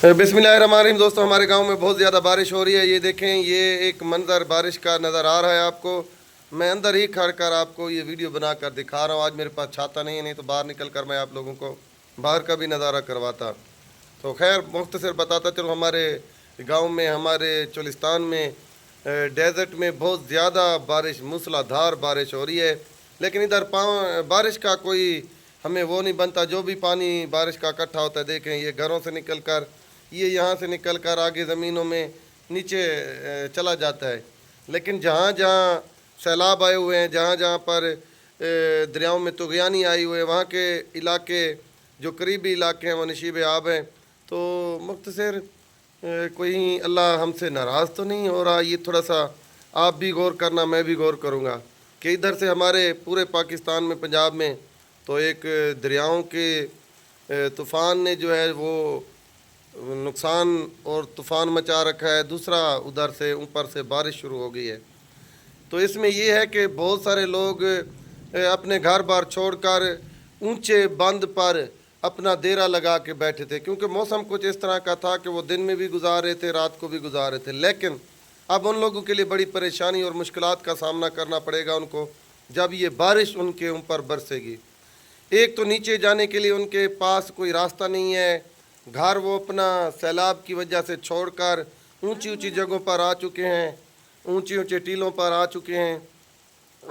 बिस्मिल्लाहिर्रहमानिर्रहीम। दोस्तों, हमारे गांव में बहुत ज़्यादा बारिश हो रही है। ये देखें, ये एक मंज़र बारिश का नज़र आ रहा है आपको। मैं अंदर ही खड़ कर आपको ये वीडियो बना कर दिखा रहा हूँ। आज मेरे पास छाता नहीं है, नहीं तो बाहर निकल कर मैं आप लोगों को बाहर का भी नज़ारा करवाता। तो खैर, मुख्तसर बताता चलो, हमारे गांव में, हमारे चोलिस्तान में, डेजर्ट में बहुत ज़्यादा बारिश, मूसलाधार बारिश हो रही है। लेकिन इधर बारिश का कोई हमें वो नहीं बनता। जो भी पानी बारिश का इकट्ठा होता है, देखें, ये घरों से निकल कर, ये यहाँ से निकल कर आगे ज़मीनों में नीचे चला जाता है। लेकिन जहाँ जहाँ सैलाब आए हुए हैं, जहाँ जहाँ पर दरियाओं में तुग़यानी आई हुई है, वहाँ के इलाके, जो करीबी इलाके हैं, वो नशीब आब हैं। तो मुख्तसर कोई अल्लाह हमसे नाराज़ तो नहीं हो रहा। ये थोड़ा सा आप भी गौर करना, मैं भी गौर करूँगा कि इधर से हमारे पूरे पाकिस्तान में, पंजाब में, तो एक दरियाओं के तूफ़ान ने जो है वो नुकसान और तूफ़ान मचा रखा है। दूसरा, उधर से ऊपर से बारिश शुरू हो गई है। तो इसमें ये है कि बहुत सारे लोग अपने घर बार छोड़कर ऊंचे बंद पर अपना डेरा लगा के बैठे थे, क्योंकि मौसम कुछ इस तरह का था कि वो दिन में भी गुजार रहे थे, रात को भी गुजार रहे थे। लेकिन अब उन लोगों के लिए बड़ी परेशानी और मुश्किलात का सामना करना पड़ेगा उनको, जब ये बारिश उनके ऊपर बरसेगी। एक तो नीचे जाने के लिए उनके पास कोई रास्ता नहीं है। घर वो अपना सैलाब की वजह से छोड़कर ऊंची ऊंची जगहों पर आ चुके हैं, ऊंचे ऊंचे टीलों पर आ चुके हैं।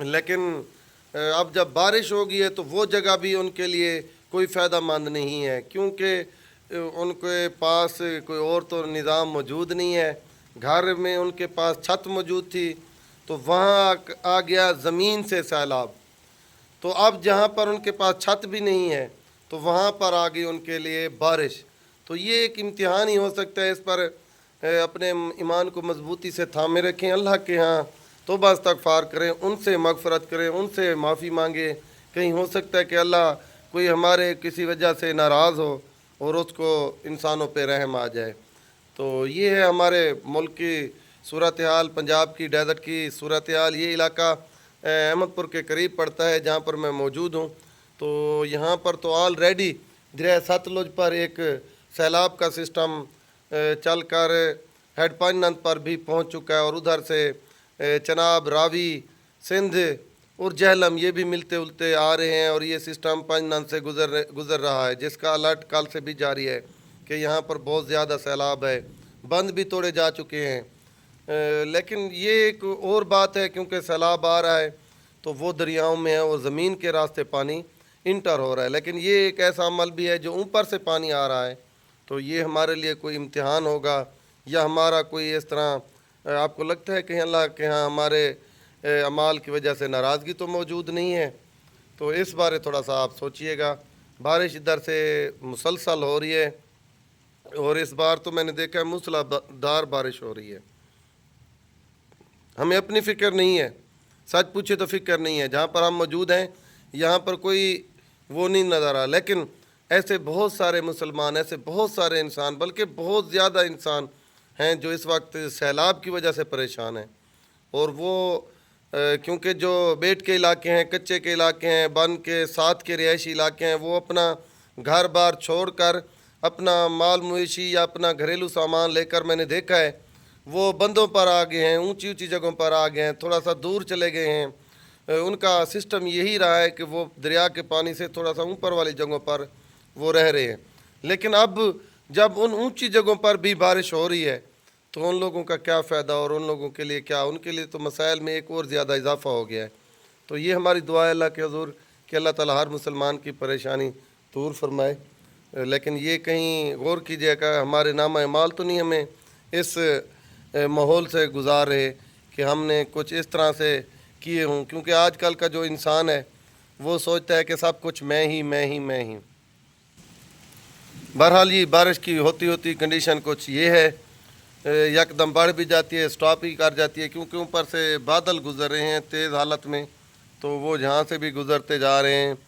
लेकिन अब जब बारिश होगी है तो वो जगह भी उनके लिए कोई फ़ायदा मंद नहीं है, क्योंकि उनके पास कोई और तो निज़ाम मौजूद नहीं है। घर में उनके पास छत मौजूद थी, तो वहाँ आ गया ज़मीन से सैलाब। तो अब जहाँ पर उनके पास छत भी नहीं है, तो वहाँ पर आ गई उनके लिए बारिश। तो ये एक इम्तिहान ही हो सकता है। इस पर अपने ईमान को मजबूती से थामे रखें, अल्लाह के यहाँ तौबा इस्तग़फ़ार करें, उनसे मग़फ़िरत करें, उनसे माफ़ी मांगें। कहीं हो सकता है कि अल्लाह कोई हमारे किसी वजह से नाराज़ हो और उसको इंसानों पे रहम आ जाए। तो ये है हमारे मुल्क की सूरत हाल, पंजाब की डेजर्ट की सूरत हाल। ये इलाका अहमदपुर के करीब पड़ता है, जहाँ पर मैं मौजूद हूँ। तो यहाँ पर तो ऑलरेडी दरिया सतलुज पर एक सैलाब का सिस्टम चल कर हेड पंजनंद पर भी पहुँच चुका है, और उधर से चनाब, रावी, सिंध और जहलम ये भी मिलते उलते आ रहे हैं। और ये सिस्टम पंजनंद से गुज़र रहा है, जिसका अलर्ट कल से भी जारी है कि यहाँ पर बहुत ज़्यादा सैलाब है। बंद भी तोड़े जा चुके हैं। लेकिन ये एक और बात है, क्योंकि सैलाब आ रहा है तो वो दरियाओं में है और ज़मीन के रास्ते पानी इंटर हो रहा है। लेकिन ये एक ऐसा अमल भी है जो ऊपर से पानी आ रहा है। तो ये हमारे लिए कोई इम्तिहान होगा, या हमारा कोई इस तरह आपको लगता है कि अल्लाह के यहाँ हमारे अमाल की वजह से नाराज़गी तो मौजूद नहीं है? तो इस बारे थोड़ा सा आप सोचिएगा। बारिश इधर से मुसलसल हो रही है, और इस बार तो मैंने देखा है मूसलाधार बारिश हो रही है। हमें अपनी फ़िक्र नहीं है, सच पूछे तो फ़िक्र नहीं है। जहाँ पर हम मौजूद हैं यहाँ पर कोई वो नहीं नज़र आ। लेकिन ऐसे बहुत सारे मुसलमान, ऐसे बहुत सारे इंसान, बल्कि बहुत ज़्यादा इंसान हैं जो इस वक्त सैलाब की वजह से परेशान हैं। और वो क्योंकि जो बेट के इलाके हैं, कच्चे के इलाके हैं, बन के साथ के रिहायशी इलाके हैं, वो अपना घर बार छोड़ कर अपना माल मवेशी या अपना घरेलू सामान लेकर, मैंने देखा है, वो बंदों पर आ गए हैं, ऊंची ऊंची जगहों पर आ गए हैं, थोड़ा सा दूर चले गए हैं। उनका सिस्टम यही रहा है कि वो दरिया के पानी से थोड़ा सा ऊपर वाली जगहों पर वो रह रहे हैं। लेकिन अब जब उन ऊंची जगहों पर भी बारिश हो रही है, तो उन लोगों का क्या फ़ायदा, और उन लोगों के लिए क्या? उनके लिए तो मसाइल में एक और ज़्यादा इजाफ़ा हो गया है। तो ये हमारी दुआ है अल्लाह के हुज़ूर कि अल्लाह ताला हर मुसलमान की परेशानी दूर फरमाए। लेकिन ये कहीं गौर कीजिएगा, हमारे नामा माल तो नहीं हमें इस माहौल से गुजार रहे कि हमने कुछ इस तरह से किए हों। क्योंकि आजकल का जो इंसान है वो सोचता है कि सब कुछ मैं ही। बहरहाल ये बारिश की होती होती कंडीशन कुछ ये है, यकदम बढ़ भी जाती है, स्टॉप ही कर जाती है, क्योंकि ऊपर से बादल गुजर रहे हैं तेज़ हालत में। तो वो जहाँ से भी गुज़रते जा रहे हैं,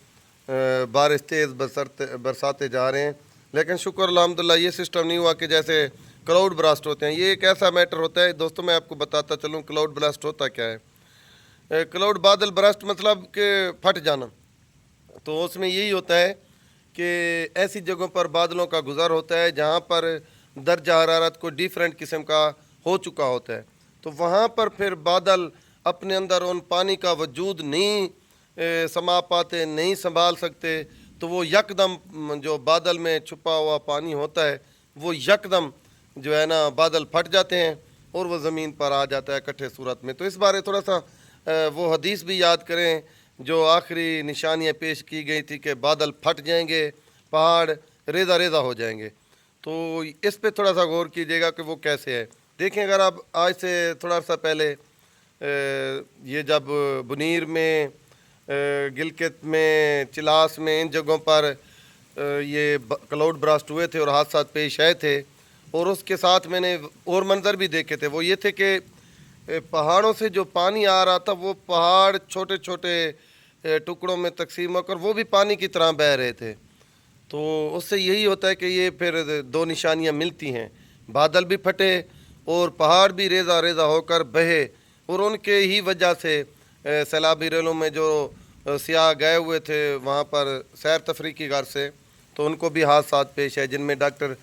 बारिश तेज़ बरसाते जा रहे हैं। लेकिन शुक्र अल्हम्दुलिल्लाह ये सिस्टम नहीं हुआ कि जैसे क्लाउड ब्लास्ट होते हैं। ये एक ऐसा मैटर होता है दोस्तों, मैं आपको बताता चलूँ क्लाउड ब्लास्ट होता क्या है। क्लाउड बादल ब्लास्ट मतलब कि फट जाना। तो उसमें यही होता है कि ऐसी जगहों पर बादलों का गुज़र होता है जहाँ पर दर्जा हरारत को डिफरेंट किस्म का हो चुका होता है, तो वहाँ पर फिर बादल अपने अंदर उन पानी का वजूद नहीं समा पाते, नहीं संभाल सकते, तो वो यकदम जो बादल में छुपा हुआ पानी होता है वो यकदम जो है ना बादल फट जाते हैं और वो ज़मीन पर आ जाता है इकट्ठे सूरत में। तो इस बारे थोड़ा सा वो हदीस भी याद करें जो आखिरी निशानियाँ पेश की गई थी कि बादल फट जाएंगे, पहाड़ रेज़ा रेज़ा हो जाएंगे। तो इस पे थोड़ा सा गौर कीजिएगा कि वो कैसे है। देखें, अगर आप आज से थोड़ा सा पहले ये जब बुनीर में, गिलगित में, चिलास में, इन जगहों पर ये क्लाउड ब्रास्ट हुए थे और हादसा पेश आए थे, और उसके साथ मैंने और मंजर भी देखे थे। वो ये थे कि पहाड़ों से जो पानी आ रहा था वो पहाड़ छोटे छोटे टुकड़ों में तकसीम होकर वो भी पानी की तरह बह रहे थे। तो उससे यही होता है कि ये फिर दो निशानियां मिलती हैं, बादल भी फटे और पहाड़ भी रेज़ा रेज़ा होकर बहे, और उनके ही वजह से सैलाबी रेलों में जो सियाह गए हुए थे वहाँ पर सैर तफरी की गर्ज से, तो उनको भी हादसा पेश है, जिनमें डॉक्टर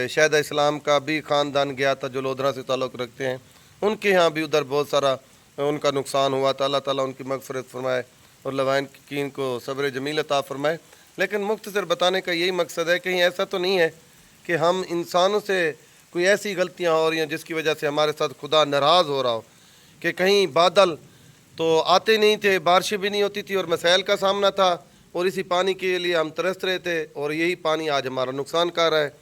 शहद इस्लाम का भी ख़ानदान गया था जो लोधरा से ताल्लुक़ रखते हैं, उनके यहाँ भी उधर बहुत सारा उनका नुकसान हुआ था। अल्लाह ताला उनकी मग़फ़िरत फरमाए और लवाकिन को सब्र जमील अता फरमाए। लेकिन मुख्तसर बताने का यही मकसद है, कहीं ऐसा तो नहीं है कि हम इंसानों से कोई ऐसी गलतियाँ हो रही हैं जिसकी वजह से हमारे साथ खुदा नाराज़ हो रहा हो, कि कहीं बादल तो आते नहीं थे, बारिशें भी नहीं होती थी और मसाइल का सामना था, और इसी पानी के लिए हम तरस रहे थे, और यही पानी आज हमारा नुकसान कर रहा है।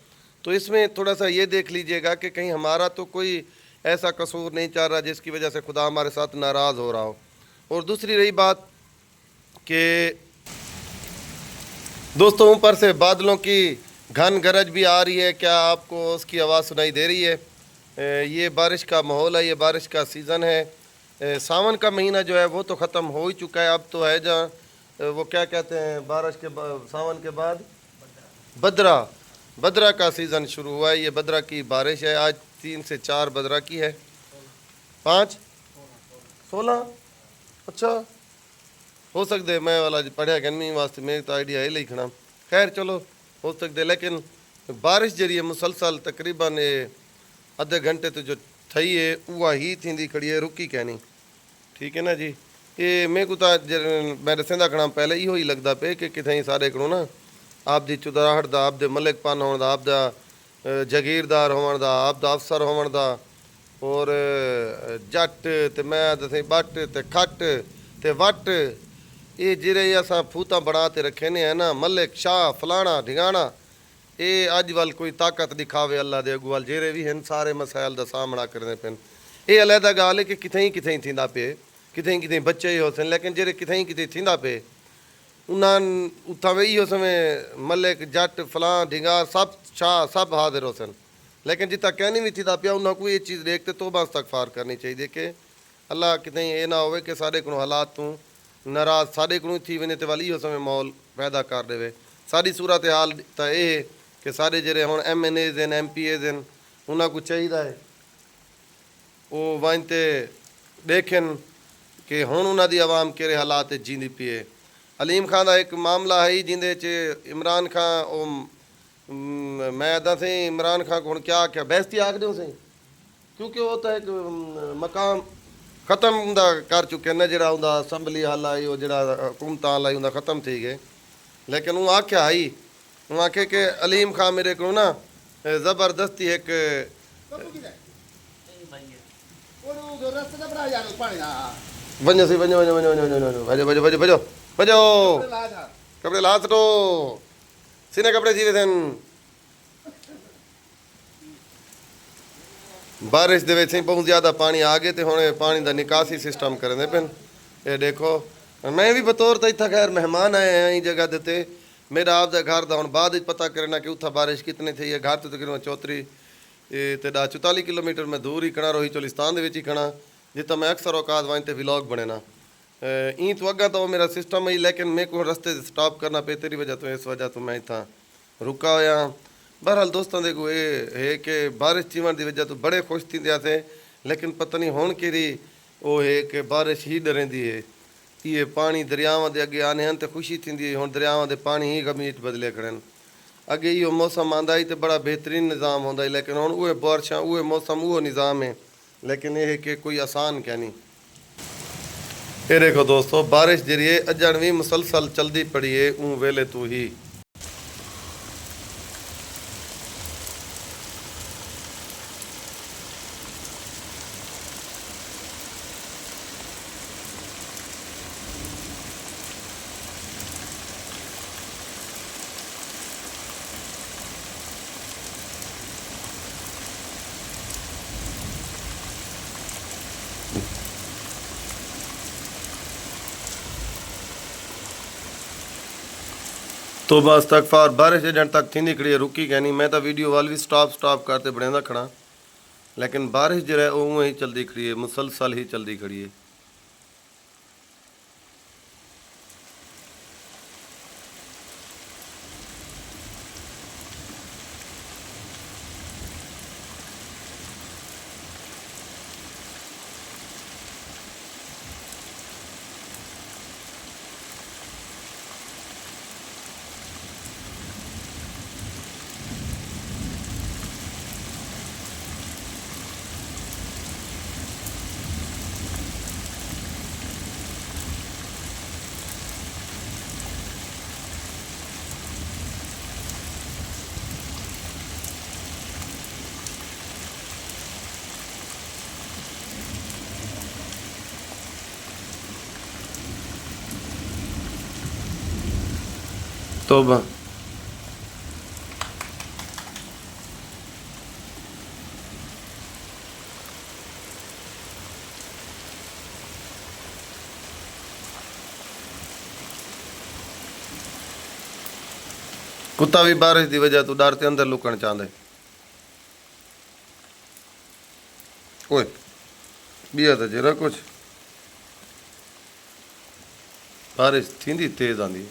तो इसमें थोड़ा सा ये देख लीजिएगा कि कहीं हमारा तो कोई ऐसा कसूर नहीं चल रहा जिसकी वजह से खुदा हमारे साथ नाराज़ हो रहा हो। और दूसरी रही बात कि दोस्तों ऊपर से बादलों की घन गरज भी आ रही है, क्या आपको उसकी आवाज़ सुनाई दे रही है? ये बारिश का माहौल है, ये बारिश का सीज़न है। सावन का महीना जो है वो तो ख़त्म हो ही चुका है, अब तो है जहाँ वो क्या कहते हैं बारिश के सावन के बाद बदरा का सीज़न शुरू हुआ है। ये बदरा की बारिश है, आज 3 से 4 बदरा की है, 5 16 अच्छा हो सकते, मैं वाला पढ़िया गनमी वास्ते मेरे तो आइडिया है लिखना, खैर चलो हो सकते। लेकिन बारिश जरिए मुसलसल तकरीबन अद्धे घंटे तो जो थी है उहा ही थी खड़ी है, रुकी कहनी, ठीक है ना जी। ये मेरे को तो मेरे सिंधा खड़ा पहले इहो ही लगता पे कि कितें सारे को ना आपदी चुदराहट दा, आपदे मलिकपन होने दा, आपदा जागीरदार होने दा, आपदा अफसर होने दा, और जट ते मैं दसें बट ते खट ते वट, ये जिरे असां फूता बना ते रखे ने है ना, मलिक शाह फलाना ढिगाना, ये अज वाल कोई ताकत दिखावे अल्लाह दे अगू वाल जेरे भी हैं सारे मसाइल का सामना करने पेन। ये अलहदा गाल है कि कितें थींदा पे, कितें बच्चे ही होसन, लेकिन जेरे कितें थींदा पे उन्हें उथा वेही हो समय मलिक जट फलां ढिंगार सब शाह सब हाजिर होसन, लेकिन जितना कहनी भी थींदा पिया उन्हें कोई ये चीज़ देखते तो बस इस्तगफार करनी चाहिए कि अल्लाह कितें ये ना होवे कि सारे को हालात तू नाराज़ सारे को थी वने ते वाली हो समय माहौल पैदा कर देवे। सारी सूरत हाल तो ये कि सारे जेरे हुण MNAs हैं MPAs हैं उन्हें को चाहिए है वो वन ते देखें कि हुण उन्हां दी आवाम केड़े हालात जींदी पई है। अलीम खान का एक मामला है जिंदे च इमरान खान ओ मैं अदा से इमरान खान को हुण क्या आख्या बेइज्जती आख दूं सही, क्योंकि वो तो एक मकाम ख़त्म हुंदा कर चुके न, जिहड़ा हुंदा असैम्बली हाल आई वो जिहड़ा हुकूमत हाल आई हुंदा ख़त्म थी गए। लेकिन वो आख्या आई वो आखे कि अलीम खान मेरे को ना ज़बरदस्ती एक वञो सी वञो वञो वञो वञो वञो भजो भजो भजो भजो भजो कपड़े ला सटो सीने कपड़े सीवे सन। बारिश दे विच बहुत ज़्यादा पानी आ गए तो हुण पानी का निकासी सिस्टम करने पेन। ये देखो मैं भी बतौर तो इतना खैर मेहमान आए हैं इस जगह देते, मेरा आपका घर का हम बाद पता करना कि उतना बारिश कितनी थी है। घर तो तकरीबन 44 किलोमीटर में दूर ही खड़ा रोही चोलिस्तान ही खड़ा जितना मैं अक्सर औकात वहीं ते व्लॉग बने ना ई तो अगर तो मेरा सिस्टम है, लेकिन मेरे को रस्ते स्टॉप करना पे तेरी वजह तो इस वजह तो मैं इतना रुका होया। बहरहाल दोस्तों देखो ये है कि बारिश थीवन की वजह तो बड़े खुश थी थे, लेकिन पता नहीं हुण कि वो है कि बारिश ही डरेंदी है। ये पानी दरियावां दे अगे आने हैं तो खुशी थी हुण दरियावां दे पानी ही गमीट बदले खड़े हैं। अगे इहो मौसम आंदा ही तो बड़ा बेहतरीन निज़ाम होंदा ही, लेकिन हुण उहे बारिशां उहे मौसम उहो निज़ाम है, लेकिन यह कि कोई आसान क्या नहीं। ये देखो दोस्तों, बारिश जरिए अजण भी मुसलसल चलती पड़ी है ऊँ वेले तू ही। तो बस इस्तग़फ़ार, बारिश अजण तक थींदी खड़ी है, रुकी क्या नहीं। मैं तो वीडियो वाल भी स्टॉप करते बढ़िया खड़ा, लेकिन बारिश जो है वो ही चलती खड़ी है, मुसलसल ही चलती खड़ी है। तौबा, कुत्ता भी बारिश की वजह तो डर ते अंदर लुकण चाहते। ओए बिया तो जरा कुछ बारिश थींदी तेज आंदी।